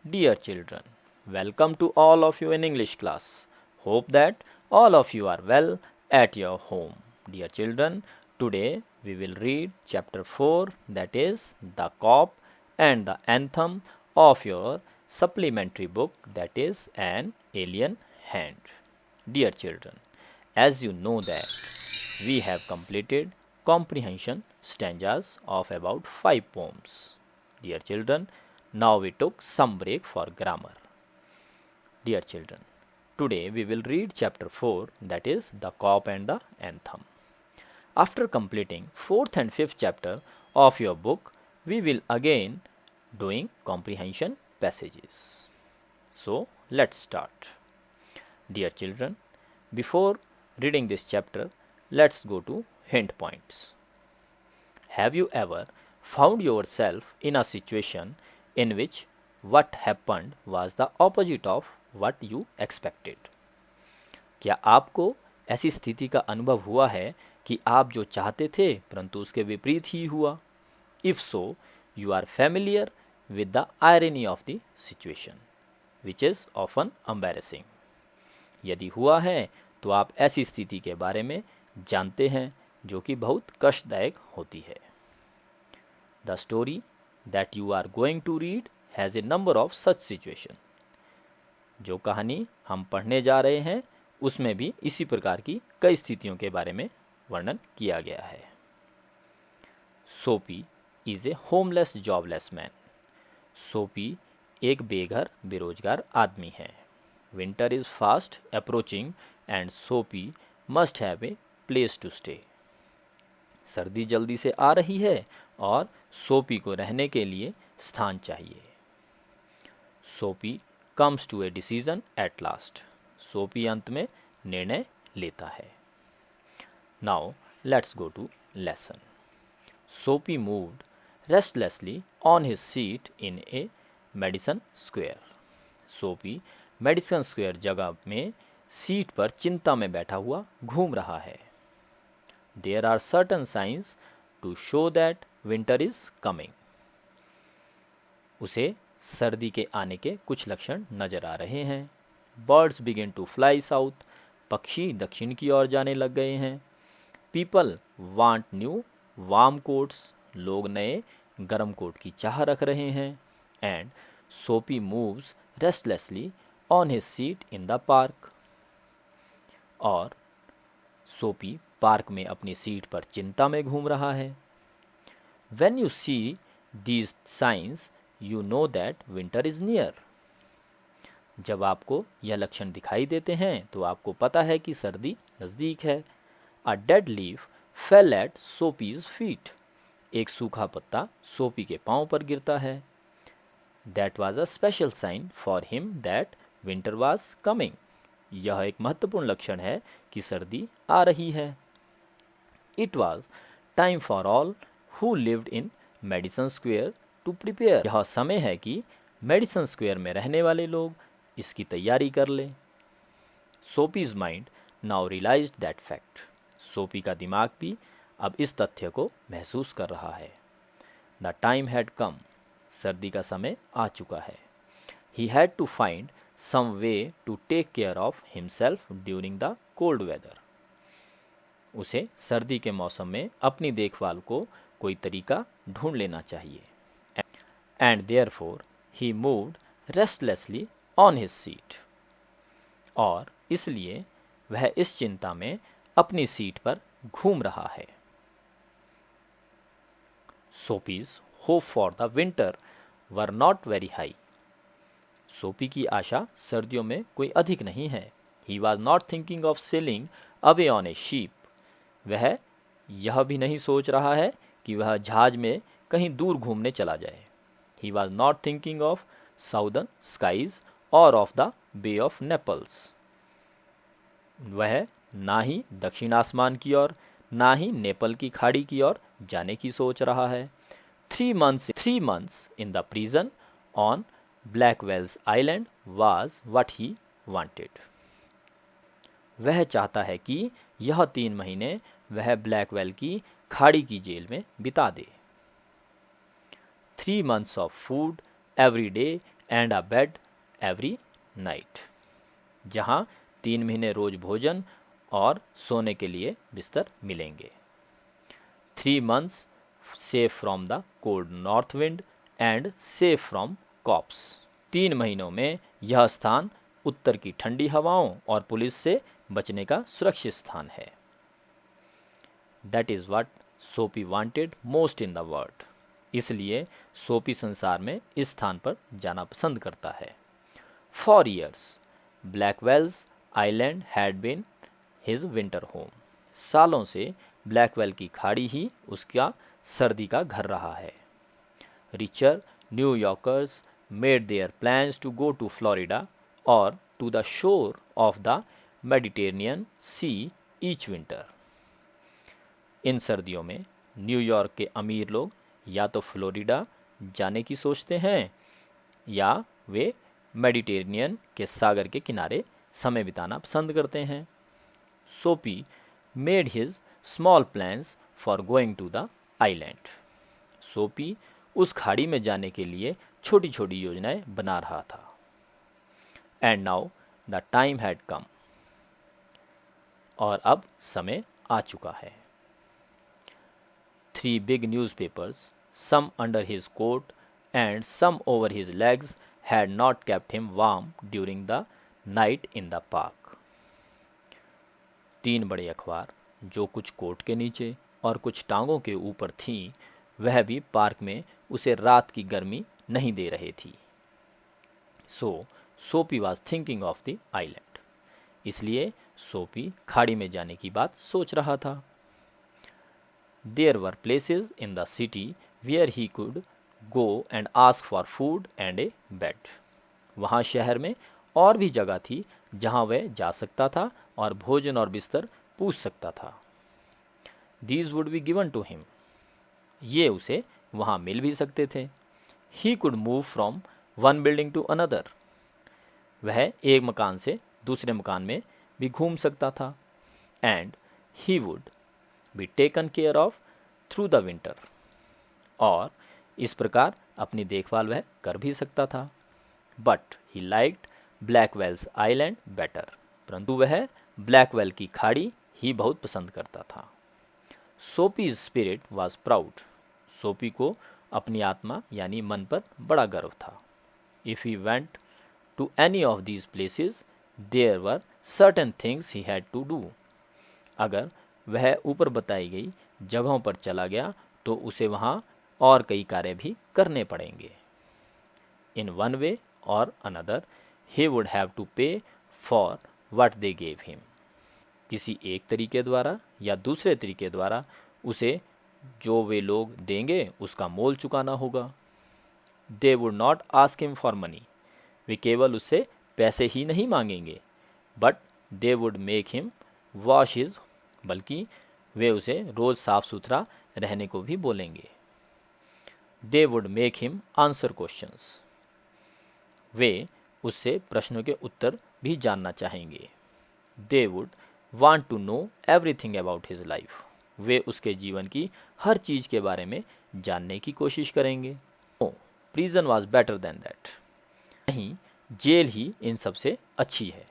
Dear children, welcome to all of you in English class. Hope that all of you are well at your home. Dear children, today we will read chapter 4, that is the cop and the anthem of your supplementary book, that is An Alien Hand. Dear children, as you know that we have completed comprehension stanzas of about 5 poems. Dear children, now we took some break for grammar. Dear children, today we will read chapter 4, that is the cop and the anthem. After completing 4th and 5th chapter of your book, we will again doing comprehension passages. So let's start. Dear children, before reading this chapter, let's go to hint points. Have you ever found yourself in a situation in which what happened was the opposite of what you expected? क्या आपको ऐसी स्थिति का अनुभव हुआ है कि आप जो चाहते थे परंतु उसके विपरीत ही हुआ? If so, you are familiar with the irony of the situation, which is often embarrassing. यदि हुआ है तो आप ऐसी स्थिति के बारे में जानते हैं जो कि बहुत कष्टदायक होती है. The story that you are going to read has a number of such situations. जो कहानी हम पढ़ने जा रहे हैं उसमें भी इसी प्रकार की कई स्थितियों के बारे में वर्णन किया गया है. Soapy is a homeless jobless man. Soapy एक बेघर बेरोजगार आदमी है. Winter is fast approaching and Soapy must have a place to stay. सर्दी जल्दी से आ रही है और सोपी को रहने के लिए स्थान चाहिए. Soapy comes to a decision at last. Soapy अंत में निर्णय लेता है. Now let's go to lesson. Soapy moved restlessly on his seat in a Madison Square. Soapy Madison Square जगह में सीट पर चिंता में बैठा हुआ घूम रहा है. There are certain signs to show that winter is coming. उसे सर्दी के आने के कुछ लक्षण नजर आ रहे हैं. Birds begin to fly south. पक्षी दक्षिण की ओर जाने लग गए हैं. People want new warm coats. लोग नए गर्म कोट की चाह रख रहे हैं. एंड सोपी moves restlessly on his seat in the park. और सोपी पार्क में अपनी सीट पर चिंता में घूम रहा है. When you see these signs, you know that winter is near. जब आपको यह लक्षण दिखाई देते हैं तो आपको पता है कि सर्दी नज़दीक है. A dead leaf fell at Sophie's feet. एक सूखा पत्ता सोपी के पांव पर गिरता है. That was a special sign for him that winter was coming. यह एक महत्वपूर्ण लक्षण है कि सर्दी आ रही है. It was time for all who lived in Madison Square to prepare. यह समय है कि मेडिसन स्क्वायर में रहने वाले लोग इसकी तैयारी कर लें. Soapy's mind now realized that fact. Soapy का दिमाग भी अब इस तथ्य को महसूस कर रहा है. The time had come. सर्दी का समय आ चुका है. He had to find some way to take care of himself during the cold weather. उसे सर्दी के मौसम में अपनी देखभाल को कोई तरीका ढूंढ लेना चाहिए. And therefore he moved restlessly on his seat. और इसलिए वह इस चिंता में अपनी सीट पर घूम रहा है. Soapy's hope for the winter were not very high. Soapy की आशा सर्दियों में कोई अधिक नहीं है. He was not thinking of sailing away on a ship. वह यह भी नहीं सोच रहा है कि वह जहाज में कहीं दूर घूमने चला जाए. He was not thinking of southern skies और of the Bay of Naples. वह ना ही दक्षिण आसमान की ओर ना ही नेपाल की खाड़ी की ओर जाने की सोच रहा है. 3 months in the prison on Blackwell's Island was what he wanted. वह चाहता है कि यह 3 महीने वह ब्लैकवेल की खाड़ी की जेल में बिता दे. 3 months of food every day and a bed every night, जहाँ 3 महीने रोज भोजन और सोने के लिए बिस्तर मिलेंगे। 3 months safe from the cold north wind and safe from cops, 3 महीनों में यह स्थान उत्तर की ठंडी हवाओं और पुलिस से बचने का सुरक्षित स्थान है। दैट इज व्हाट सोपी wanted most in the world, इसलिए सोपी संसार में इस स्थान पर जाना पसंद करता है। For years Blackwell's Island had been his winter home, सालों से ब्लैकवेल की खाड़ी ही उसका सर्दी का घर रहा है। Richer New Yorkers made their plans to go to Florida और to the shore of the Mediterranean Sea each winter, इन सर्दियों में न्यूयॉर्क के अमीर लोग या तो फ्लोरिडा जाने की सोचते हैं या वे मेडिटेरेनियन के सागर के किनारे समय बिताना पसंद करते हैं। Soapy made his small plans for going to the island, Soapy उस खाड़ी में जाने के लिए छोटी छोटी योजनाएं बना रहा था। And now the time had कम, और अब समय आ चुका है। 3 big newspapers, some under his coat and some over his legs, had not kept him warm during the night in the park. 3 बड़े अखबार जो कुछ कोट के नीचे और कुछ टांगों के ऊपर थीं, वह भी पार्क में उसे रात की गर्मी नहीं दे रहे थी। सो सोपी was thinking of the island, इसलिए सोपी खाड़ी में जाने की बात सोच रहा था। There were places in the city where he could go and ask for food and a bed. वहाँ शहर में और भी जगह थी जहाँ वह जा सकता था और भोजन और बिस्तर पूछ सकता था। These would be given to him. ये उसे वहाँ मिल भी सकते थे। He could move from one building to another. वह एक मकान से दूसरे मकान में भी घूम सकता था। And he would be taken care of through the winter. और इस प्रकार अपनी देखभाल वह कर भी सकता था। But he liked Blackwell's Island better. परंतु वह ब्लैकवेल की खाड़ी ही बहुत पसंद करता था। Sophie's spirit was proud. सोपी को अपनी आत्मा यानी मन पर बड़ा गर्व था। If he went to any of these places, there were certain things he had to do. अगर वह ऊपर बताई गई जगहों पर चला गया तो उसे वहाँ और कई कार्य भी करने पड़ेंगे। In one way or another, he would have to pay for what they gave him. किसी एक तरीके द्वारा या दूसरे तरीके द्वारा उसे जो वे लोग देंगे उसका मोल चुकाना होगा। They would not ask him for money. वे केवल उससे पैसे ही नहीं मांगेंगे, but they would make him wash his, बल्कि वे उसे रोज साफ सुथरा रहने को भी बोलेंगे। They would make him answer questions. वे उससे प्रश्नों के उत्तर भी जानना चाहेंगे। They would want to know everything about his life. वे उसके जीवन की हर चीज के बारे में जानने की कोशिश करेंगे। No, prison was better than that. नहीं, जेल ही इन सबसे अच्छी है।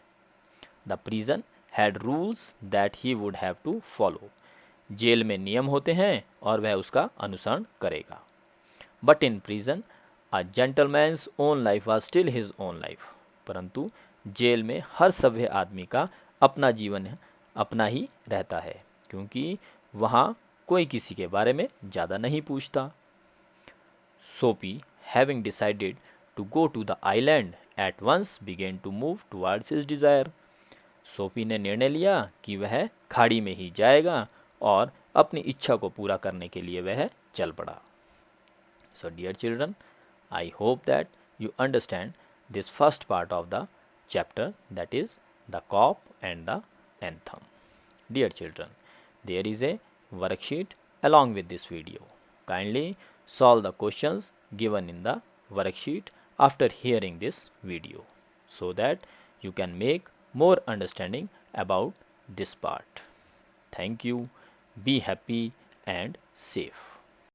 The prison had rules that he would have to follow. जेल में नियम होते हैं और वह उसका अनुसरण करेगा। But in prison, a gentleman's own life was still his own life. परंतु जेल में हर सभ्य आदमी का अपना जीवन अपना ही रहता है, क्योंकि वहाँ कोई किसी के बारे में ज़्यादा नहीं पूछता। Sophie, having decided to go to the island, at once began to move towards his desire. Sophie ने निर्णय लिया कि वह खाड़ी में ही जाएगा और अपनी इच्छा को पूरा करने के लिए वह चल पड़ा। So dear children, I hope that you understand this first part of the chapter, that is the cop and the anthem. Dear children, there is a worksheet along with this video. Kindly solve the questions given in the worksheet after hearing this video so that you can make more understanding about this part. Thank you. Be happy and safe.